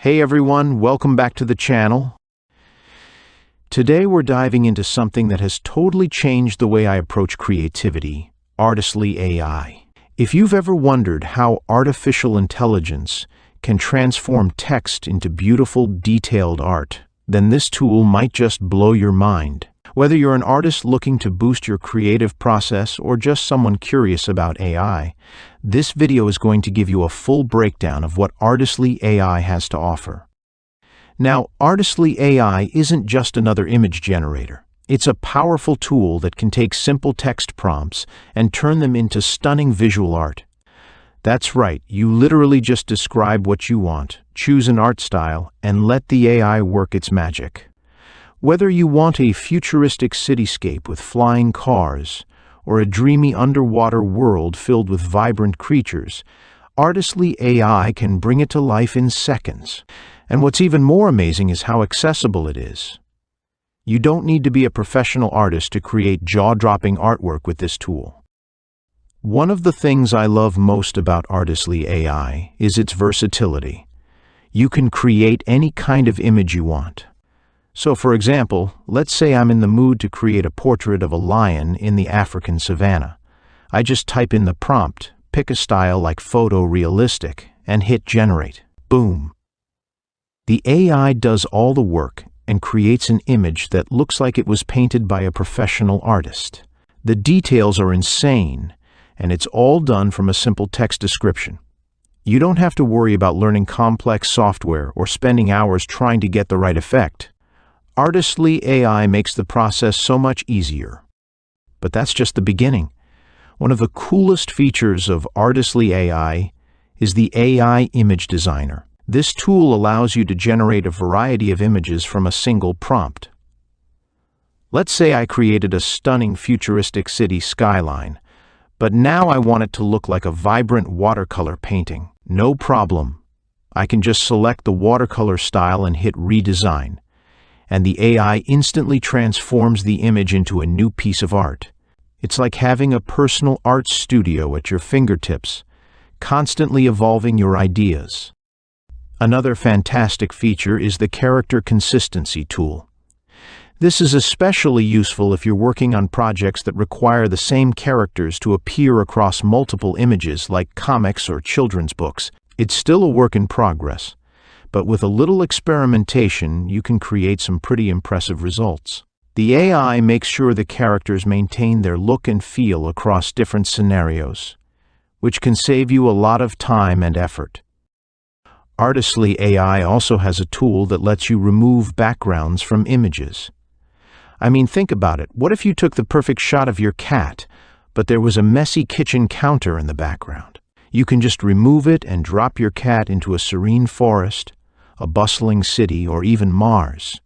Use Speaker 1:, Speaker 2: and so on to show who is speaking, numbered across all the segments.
Speaker 1: Hey everyone, welcome back to the channel. Today we're diving into something that has totally changed the way I approach creativity, Artistly AI. If you've ever wondered how artificial intelligence can transform text into beautiful, detailed art, then this tool might just blow your mind. Whether you're an artist looking to boost your creative process or just someone curious about AI, this video is going to give you a full breakdown of what Artistly AI has to offer. Now, Artistly AI isn't just another image generator. It's a powerful tool that can take simple text prompts and turn them into stunning visual art. That's right, you literally just describe what you want, choose an art style, and let the AI work its magic. Whether you want a futuristic cityscape with flying cars or a dreamy underwater world filled with vibrant creatures, Artistly AI can bring it to life in seconds. And what's even more amazing is how accessible it is. You don't need to be a professional artist to create jaw-dropping artwork with this tool. One of the things I love most about Artistly AI is its versatility. You can create any kind of image you want. So, for example, let's say I'm in the mood to create a portrait of a lion in the African savanna. I just type in the prompt, pick a style like photorealistic, and hit generate. Boom! The AI does all the work and creates an image that looks like it was painted by a professional artist. The details are insane, and it's all done from a simple text description. You don't have to worry about learning complex software or spending hours trying to get the right effect. Artistly AI makes the process so much easier. But that's just the beginning. One of the coolest features of Artistly AI is the AI Image Designer. This tool allows you to generate a variety of images from a single prompt. Let's say I created a stunning futuristic city skyline, but now I want it to look like a vibrant watercolor painting. No problem. I can just select the watercolor style and hit redesign, and the AI instantly transforms the image into a new piece of art. It's like having a personal art studio at your fingertips, constantly evolving your ideas. Another fantastic feature is the character consistency tool. This is especially useful if you're working on projects that require the same characters to appear across multiple images like comics or children's books. It's still a work in progress, but with a little experimentation, you can create some pretty impressive results. The AI makes sure the characters maintain their look and feel across different scenarios, which can save you a lot of time and effort. Artistly AI also has a tool that lets you remove backgrounds from images. I mean, think about it. What if you took the perfect shot of your cat, but there was a messy kitchen counter in the background? You can just remove it and drop your cat into a serene forest, a bustling city, or even Mars.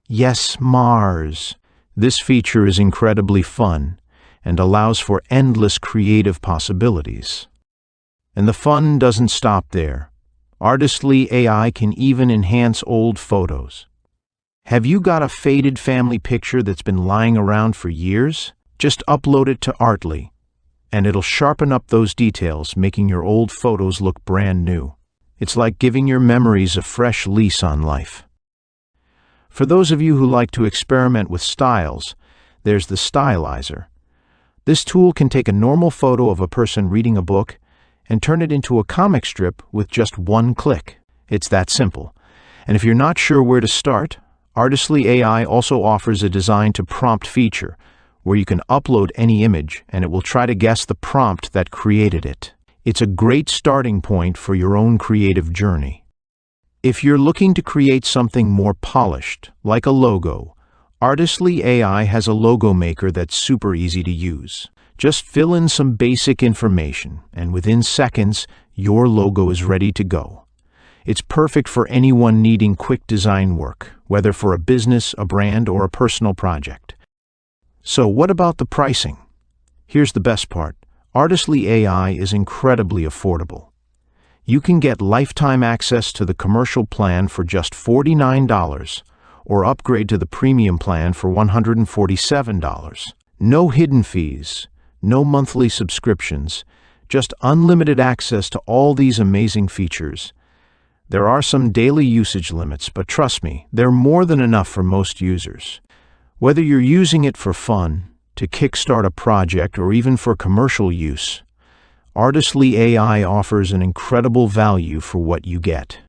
Speaker 1: Yes, Mars! This feature is incredibly fun and allows for endless creative possibilities. And the fun doesn't stop there. Artistly AI can even enhance old photos. Have you got a faded family picture that's been lying around for years? Just upload it to Artly, and it'll sharpen up those details, making your old photos look brand new. It's like giving your memories a fresh lease on life. For those of you who like to experiment with styles, there's the Stylizer. This tool can take a normal photo of a person reading a book and turn it into a comic strip with just one click. It's that simple. And if you're not sure where to start, Artistly AI also offers a design-to-prompt feature where you can upload any image and it will try to guess the prompt that created it. It's a great starting point for your own creative journey. If you're looking to create something more polished, like a logo, Artistly AI has a logo maker that's super easy to use. Just fill in some basic information, and within seconds, your logo is ready to go. It's perfect for anyone needing quick design work, whether for a business, a brand, or a personal project. So what about the pricing? Here's the best part. Artistly AI is incredibly affordable. You can get lifetime access to the commercial plan for just $49, or upgrade to the premium plan for $147. No hidden fees. No monthly subscriptions, just unlimited access to all these amazing features. There are some daily usage limits, but trust me, they're more than enough for most users. Whether you're using it for fun, to kickstart a project, or even for commercial use, Artistly AI offers an incredible value for what you get.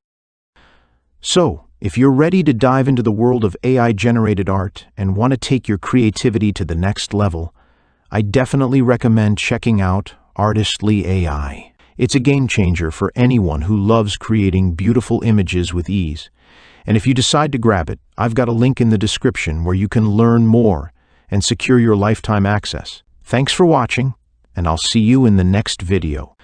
Speaker 1: So, if you're ready to dive into the world of AI-generated art and want to take your creativity to the next level, I definitely recommend checking out Artistly AI. It's a game changer for anyone who loves creating beautiful images with ease. And if you decide to grab it, I've got a link in the description where you can learn more and secure your lifetime access. Thanks for watching, and I'll see you in the next video.